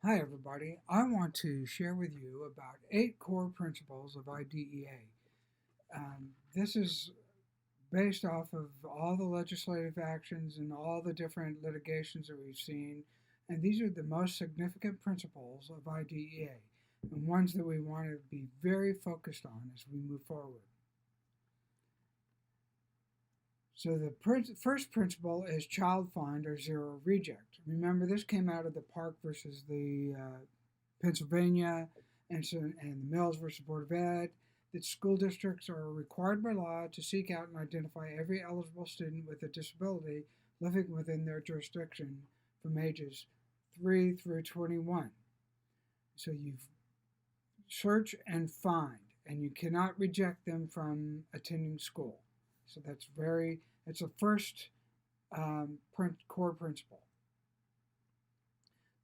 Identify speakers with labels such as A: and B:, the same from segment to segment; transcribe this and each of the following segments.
A: Hi, everybody. I want to share with you about 8 core principles of IDEA. This is based off of all the legislative actions and all the different litigations that we've seen. And these are the most significant principles of IDEA and ones that we want to be very focused on as we move forward. So the first principle is child find or zero reject. Remember, this came out of the Park versus the Pennsylvania and the Mills versus Board of Ed, that school districts are required by law to seek out and identify every eligible student with a disability living within their jurisdiction from ages 3 through 21. So you search and find, and you cannot reject them from attending school. So it's the first core principle.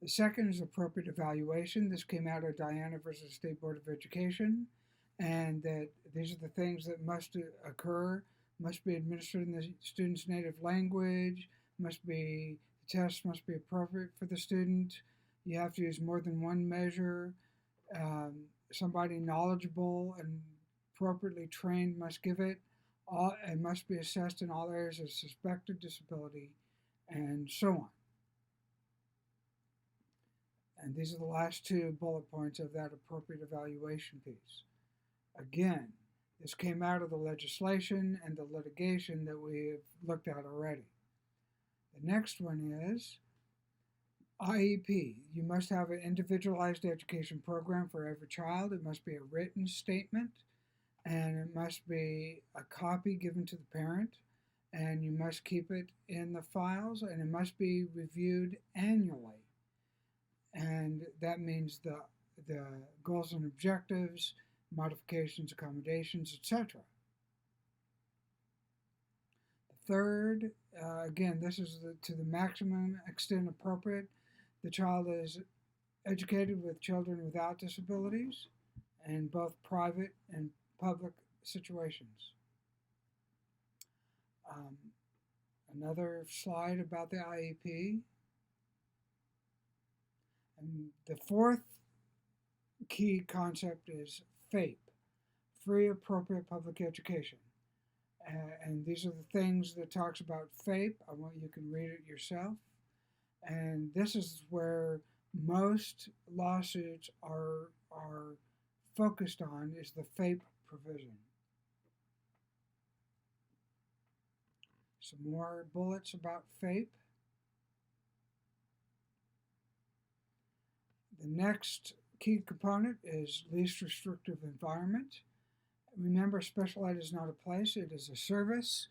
A: The second is appropriate evaluation. This came out of Diana versus State Board of Education, and that these are the things that must occur, must be administered in the student's native language, the test must be appropriate for the student. You have to use more than one measure. Somebody knowledgeable and appropriately trained must give it. It must be assessed in all areas of suspected disability, and so on. And these are the last 2 bullet points of that appropriate evaluation piece. Again, this came out of the legislation and the litigation that we have looked at already. The next one is IEP. You must have an individualized education program for every child. It must be a written statement, and it must be a copy given to the parent, and you must keep it in the files, and it must be reviewed annually. And that means the goals and objectives, modifications, accommodations, etc. The third, again, this is to the maximum extent appropriate. The child is educated with children without disabilities in both private and public situations. Another slide about the IEP. And the fourth key concept is FAPE, Free Appropriate Public Education. And these are the things that talks about FAPE. You can read it yourself. And this is where most lawsuits are focused on, is the FAPE provision. Some more bullets about FAPE. The next key component is least restrictive environment. Remember, special ed is not a place, it is a service,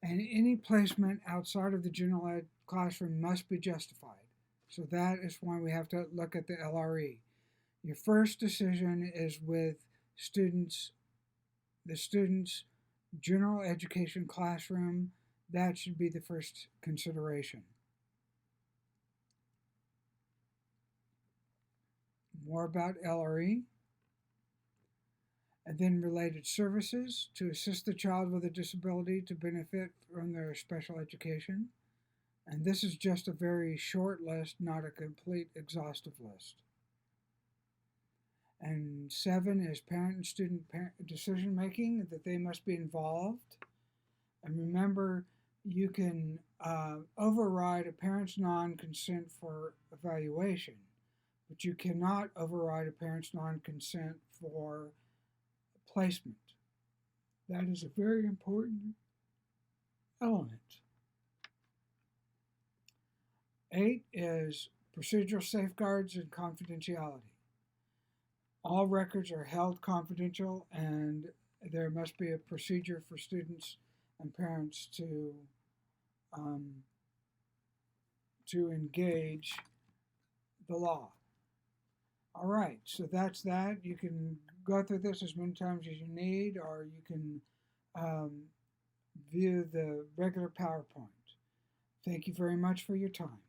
A: and any placement outside of the general ed classroom must be justified. So that is why we have to look at the LRE. Your first decision is with the student's general education classroom. That should be the first consideration. More about LRE. And then related services to assist the child with a disability to benefit from their special education. And this is just a very short list, not a complete exhaustive list. And 7 is parent and student decision making, that they must be involved. And remember, you can override a parent's non-consent for evaluation, but you cannot override a parent's non-consent for placement. That is a very important element. 8 is procedural safeguards and confidentiality. All records are held confidential, and there must be a procedure for students and parents to engage the law. All right, so that's that. You can go through this as many times as you need, or you can view the regular PowerPoint. Thank you very much for your time.